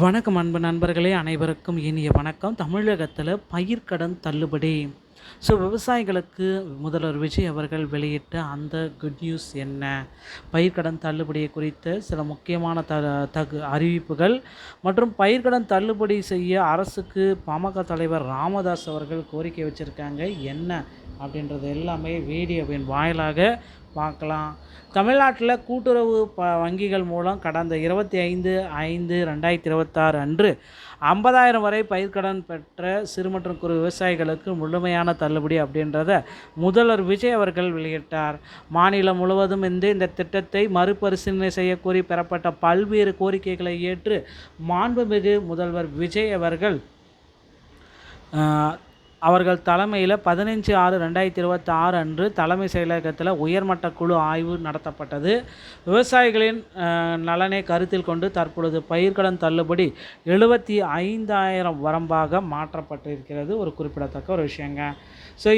வணக்கம் அன்பு நண்பர்களே, அனைவருக்கும் இனிய வணக்கம். தமிழகத்தில் பயிர்க்கடன் தள்ளுபடி. விவசாயிகளுக்கு முதல்வர் விஜய் அவர்கள் வெளியிட்ட அந்த குட் நியூஸ் என்ன? பயிர்க்கடன் தள்ளுபடியை குறித்த சில முக்கியமான அறிவிப்புகள் மற்றும் பயிர்க்கடன் தள்ளுபடி செய்ய அரசுக்கு பாமக தலைவர் ராமதாஸ் அவர்கள் கோரிக்கை வச்சுருக்காங்க. என்ன அப்படின்றது எல்லாமே வீடியோவின் வாயிலாக பார்க்கலாம். தமிழ்நாட்டில் கூட்டுறவு வங்கிகள் மூலம் கடந்த 25/5/2026 அன்று 50,000 வரை பயிர்க்கடன் பெற்ற சிறு மற்றும் குறு விவசாயிகளுக்கு முழுமையான தள்ளுபடி அப்படின்றத முதல்வர் விஜய் அவர்கள் வெளியிட்டார். மாநிலம் முழுவதும் இந்த திட்டத்தை மறுபரிசீலனை செய்யக்கோரி பெறப்பட்ட பல்வேறு கோரிக்கைகளை ஏற்று மாண்புமிகு முதல்வர் விஜய் அவர்கள் தலைமையில் 15/6/2026 அன்று தலைமை செயலகத்தில் உயர்மட்ட குழு ஆய்வு நடத்தப்பட்டது. விவசாயிகளின் நலனை கருத்தில் கொண்டு தற்பொழுது பயிர்க்கடன் தள்ளுபடி 75,000 வரம்பாக மாற்றப்பட்டிருக்கிறது. ஒரு குறிப்பிடத்தக்க ஒரு விஷயங்க.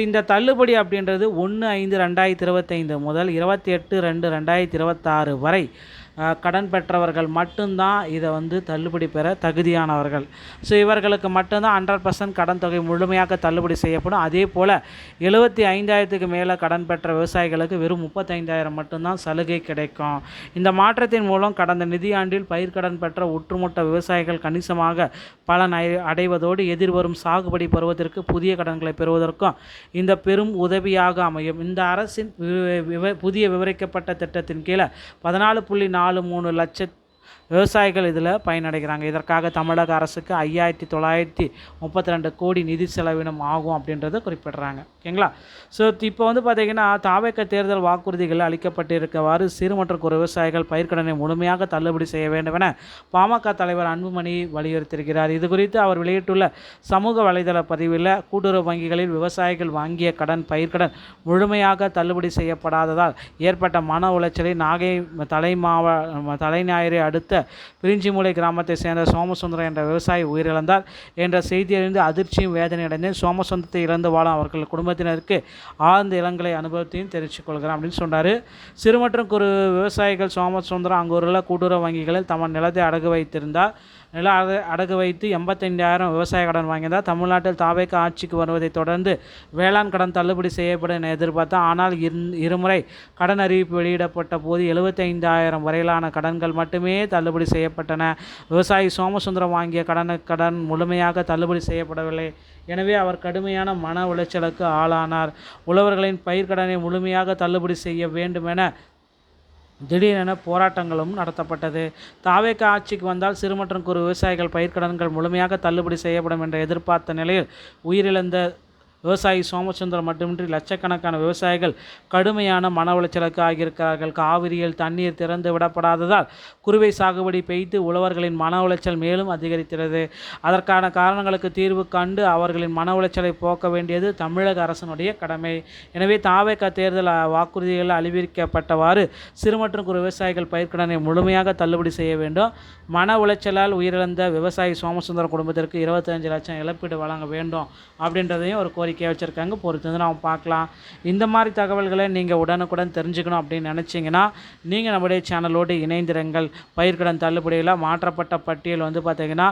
இந்த தள்ளுபடி அப்படின்றது 1/5/2025 முதல் 28/2/2026 வரை கடன் பெற்றவர்கள் மட்டும்தான் இதை தள்ளுபடி பெற தகுதியானவர்கள். இவர்களுக்கு மட்டும்தான் 100% கடன் தொகை முழுமையாக தள்ளுபடி செய்யப்படும். அதே போல் 75,000க்கு மேலே கடன் பெற்ற விவசாயிகளுக்கு வெறும் 35,000 மட்டும்தான் சலுகை கிடைக்கும். இந்த மாற்றத்தின் மூலம் கடந்த நிதியாண்டில் பயிர்க்கடன் பெற்ற ஒட்டுமொத்த விவசாயிகள் கணிசமாக பலன் அடைவதோடு எதிர்வரும் சாகுபடி பருவத்திற்கு புதிய கடன்களை பெறுவதற்கும் இந்த பெரும் உதவியாக அமையும். இந்த அரசின் புதிய விவரிக்கப்பட்ட திட்டத்தின் கீழே 14.43 லட்சம் விவசாயிகள் இதில் பயனடைகிறாங்க. இதற்காக தமிழக அரசுக்கு 5,932 கோடி நிதி செலவினம் ஆகும் அப்படின்றத குறிப்பிடுறாங்க. ஓகேங்களா? இப்போ பார்த்திங்கன்னா தாவேக தேர்தல் வாக்குறுதிகள் அளிக்கப்பட்டிருக்கவாறு சிறு மற்றும் குறு விவசாயிகள் பயிர்க்கடனை முழுமையாக தள்ளுபடி செய்ய வேண்டும் என பாமக தலைவர் அன்புமணி வலியுறுத்தியிருக்கிறார். இது குறித்து அவர் வெளியிட்டுள்ள சமூக வலைதள பதிவில் கூட்டுறவு வங்கிகளில் விவசாயிகள் வாங்கிய பயிர்க்கடன் முழுமையாக தள்ளுபடி செய்யப்படாததால் ஏற்பட்ட மன உளைச்சலை நாகை தலைஞாயிறை அடுத்த பிரிஞ்சிமூலை கிராமத்தை சேர்ந்த சோமசுந்தரம் என்ற விவசாயி உயிரிழந்தார் என்ற செய்தி அறிந்து அதிர்ச்சியும் வேதனை அடைந்தேன். சோமசுந்தரத்தை இழந்து வாழும் அவர்கள் குடும்பத்தினருக்கு ஆழ்ந்த இளங்கலை அனுபவத்தையும் தெரிவித்துக் கொள்கிறேன் அப்படின்னு சொன்னார். சிறு மற்றும் குறு விவசாயிகள் சோமசுந்தரம் அங்குள்ள கூட்டுறவு வங்கிகளில் தமது நிலத்தை அடகு வைத்து 85,000 விவசாய கடன் வாங்கியதால் தமிழ்நாட்டில் தாவேக ஆட்சிக்கு வருவதை தொடர்ந்து வேளாண் கடன் தள்ளுபடி செய்யப்படும் என எதிர்பார்த்தார். ஆனால் இருமுறை கடன் அறிவிப்பு வெளியிடப்பட்ட போது 75,000 வரையிலான கடன்கள் மட்டுமே தள்ளுபடி செய்யப்பட்டன. விவசாயி சோமசுந்தரம் வாங்கிய கடன் முழுமையாக தள்ளுபடி செய்யப்படவில்லை. எனவே அவர் கடுமையான மன உளைச்சலுக்கு ஆளானார். உழவர்களின் பயிர்க்கடனை முழுமையாக தள்ளுபடி செய்ய வேண்டும் என திடீரென போராட்டங்களும் நடத்தப்பட்டது. தாவேக ஆட்சிக்கு வந்தால் சிறு மற்றும் குறு விவசாயிகள் பயிர்க்கடன்கள் முழுமையாக தள்ளுபடி செய்யப்படும் என்று எதிர்பார்த்த நிலையில் உயிரிழந்த விவசாயி சோமசுந்தரம் மட்டுமின்றி லட்சக்கணக்கான விவசாயிகள் கடுமையான மன உளைச்சலுக்கு ஆகியிருக்கிறார்கள். காவிரியில் தண்ணீர் திறந்து விடப்படாததால் குறுவை சாகுபடி பெய்து உழவர்களின் மன உளைச்சல் மேலும் அதிகரிக்கிறது. அதற்கான காரணங்களுக்கு தீர்வு கண்டு அவர்களின் மன உளைச்சலை போக்க வேண்டியது தமிழக அரசினுடைய கடமை. எனவே தாவேக தேர்தல் வாக்குறுதிகள் அறிவிக்கப்பட்டவாறு சிறு மற்றும் குறு விவசாயிகள் பயிர்க்கடனை முழுமையாக தள்ளுபடி செய்ய வேண்டும். மன உளைச்சலால் உயிரிழந்த விவசாயி சோமசுந்தரம் குடும்பத்திற்கு 25 லட்சம் இழப்பீடு வழங்க வேண்டும் அப்படின்றதையும் ஒரு கோரிக்கையை வச்சுருக்காங்க. பொறுத்து நம்ம பார்க்கலாம். இந்த மாதிரி தகவல்களை நீங்கள் உடனுக்குடன் தெரிஞ்சுக்கணும் அப்படின்னு நினச்சிங்கன்னா நீங்கள் நம்முடைய சேனலோடு இணைந்திருங்கள். பயிர்க்கடன் தள்ளுபடியில் மாற்றப்பட்ட பட்டியல் பார்த்திங்கன்னா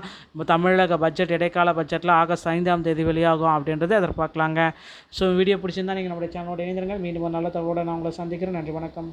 தமிழக பட்ஜெட் இடைக்கால பட்ஜெட்டில் ஆகஸ்ட் 5ஆம் தேதி வெளியாகும் அப்படின்றத எதிர்பார்க்கலாங்க. வீடியோ பிடிச்சிருந்தால் நீங்கள் நம்முடைய சேனலோடு இணைந்திருங்கள். மீண்டும் ஒரு நல்ல தகவலோடு நான் உங்களை சந்திக்கிறேன். நன்றி, வணக்கம்.